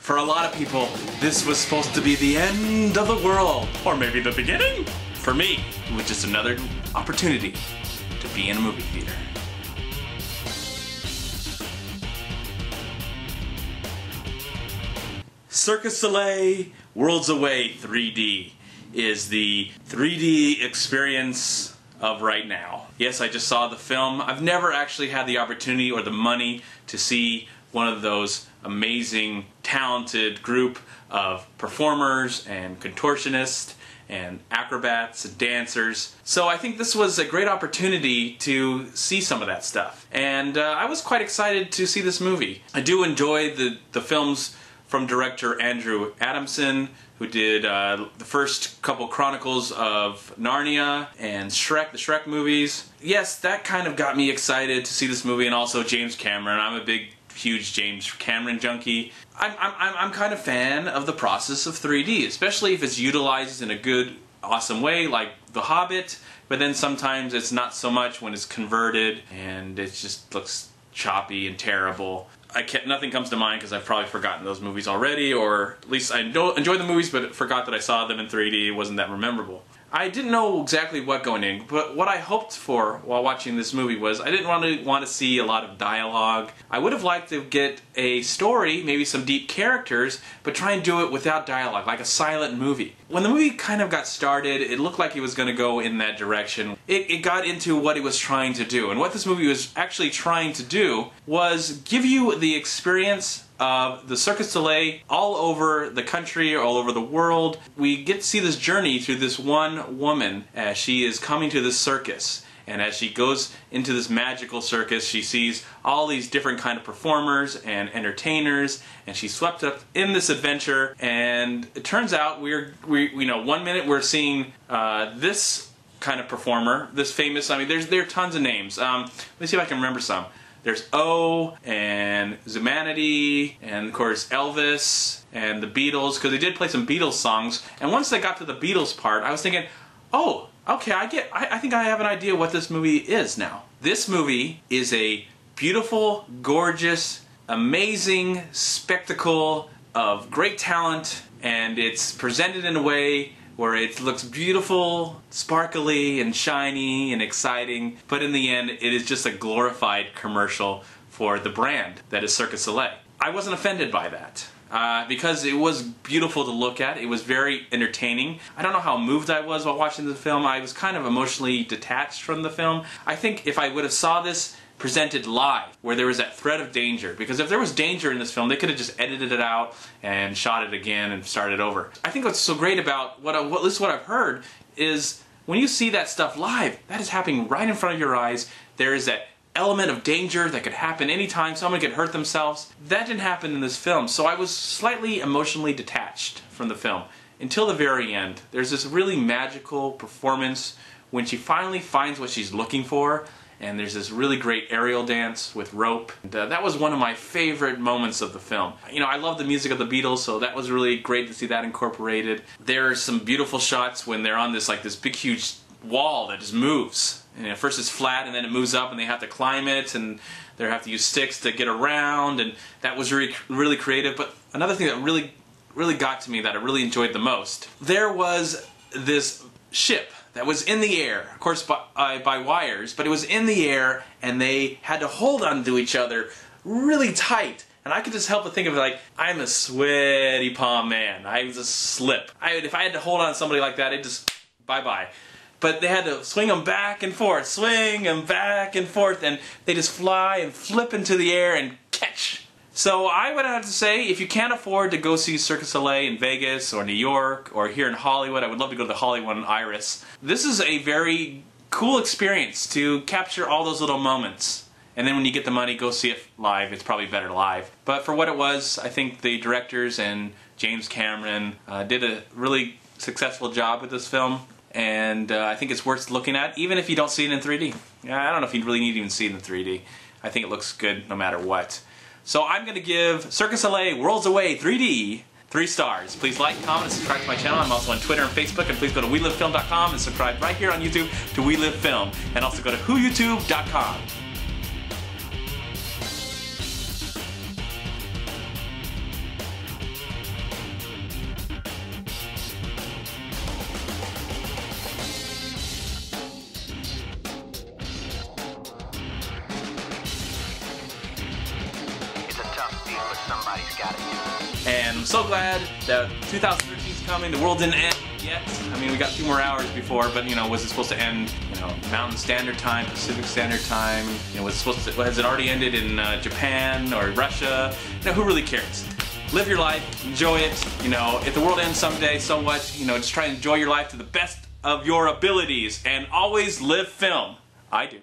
For a lot of people, this was supposed to be the end of the world, or maybe the beginning. For me, it was just another opportunity to be in a movie theater. Cirque du Soleil Worlds Away 3D is the 3D experience of right now. Yes, I just saw the film. I've never actually had the opportunity or the money to see one of those amazing, talented group of performers and contortionists and acrobats and dancers. So I think this was a great opportunity to see some of that stuff. And I was quite excited to see this movie. I do enjoy the films from director Andrew Adamson, who did the first couple Chronicles of Narnia and Shrek, the Shrek movies. Yes, that kind of got me excited to see this movie, and also James Cameron. I'm a big, huge James Cameron junkie. I'm kind of a fan of the process of 3D, especially if it's utilized in a good, awesome way, like The Hobbit, but then sometimes it's not so much when it's converted and it just looks choppy and terrible. Nothing comes to mind because I've probably forgotten those movies already, or at least I enjoy the movies but forgot that I saw them in 3D. It wasn't that memorable. I didn't know exactly what going in, but what I hoped for while watching this movie was I didn't want to see a lot of dialogue. I would have liked to get a story, maybe some deep characters, but try and do it without dialogue, like a silent movie. When the movie kind of got started, it looked like it was going to go in that direction. It got into what it was trying to do, and what this movie was actually trying to do was give you the experience of the Cirque du Soleil all over the country, all over the world. We get to see this journey through this one woman as she is coming to this circus. And as she goes into this magical circus, she sees all these different kind of performers and entertainers, and she's swept up in this adventure. And it turns out we one minute we're seeing this kind of performer, this famous. I mean, there are tons of names. Let me see if I can remember some. There's O, and Zumanity, and of course Elvis, and the Beatles, because they did play some Beatles songs. And once they got to the Beatles part, I was thinking, oh, okay, I think I have an idea what this movie is now. This movie is a beautiful, gorgeous, amazing spectacle of great talent, and it's presented in a way where it looks beautiful, sparkly, and shiny, and exciting, but in the end, it is just a glorified commercial for the brand that is Cirque du Soleil. I wasn't offended by that, because it was beautiful to look at. It was very entertaining. I don't know how moved I was while watching the film. I was kind of emotionally detached from the film. I think if I would have saw this presented live, where there was that threat of danger, because if there was danger in this film, they could have just edited it out and shot it again and started over. I think what's so great about at least what I've heard is when you see that stuff live, that is happening right in front of your eyes. There is that element of danger that could happen anytime someone could hurt themselves. That didn't happen in this film, so I was slightly emotionally detached from the film until the very end. There's this really magical performance when she finally finds what she's looking for. And there's this really great aerial dance with rope. And, that was one of my favorite moments of the film. You know, I love the music of the Beatles, so that was really great to see that incorporated. There are some beautiful shots when they're on this big huge wall that just moves. And at first it's flat and then it moves up and they have to climb it and they have to use sticks to get around, and that was really creative. But another thing that really got to me, that I really enjoyed the most, there was this ship that was in the air, of course by wires, but it was in the air and they had to hold on to each other really tight. And I could just help but think of it like, I'm a sweaty palm man. I just slip. If I had to hold on to somebody like that, it'd just, bye-bye. But they had to swing them back and forth, swing them back and forth, and they just fly and flip into the air and catch. So I would have to say, if you can't afford to go see Cirque du Soleil in Vegas or New York or here in Hollywood, I would love to go to the Hollywood Iris. This is a very cool experience to capture all those little moments. And then when you get the money, go see it live. It's probably better live. But for what it was, I think the directors and James Cameron did a really successful job with this film. And I think it's worth looking at, even if you don't see it in 3D. I don't know if you really need to even see it in 3D. I think it looks good no matter what. So I'm going to give Cirque du Soleil Worlds Away 3D 3 stars. Please like, comment, and subscribe to my channel. I'm also on Twitter and Facebook. And please go to WeLiveFilm.com and subscribe right here on YouTube to We Live Film. And also go to WhoYouTube.com. Somebody's got to do it. And I'm so glad that 2013 is coming. The world didn't end yet. I mean, we got a few more hours before, but you know, was it supposed to end, you know, Mountain Standard Time, Pacific Standard Time? You know, was it supposed to, has it already ended in Japan or Russia? You know, who really cares? Live your life, enjoy it. You know, if the world ends someday, so what? You know, just try to enjoy your life to the best of your abilities and always live film. I do.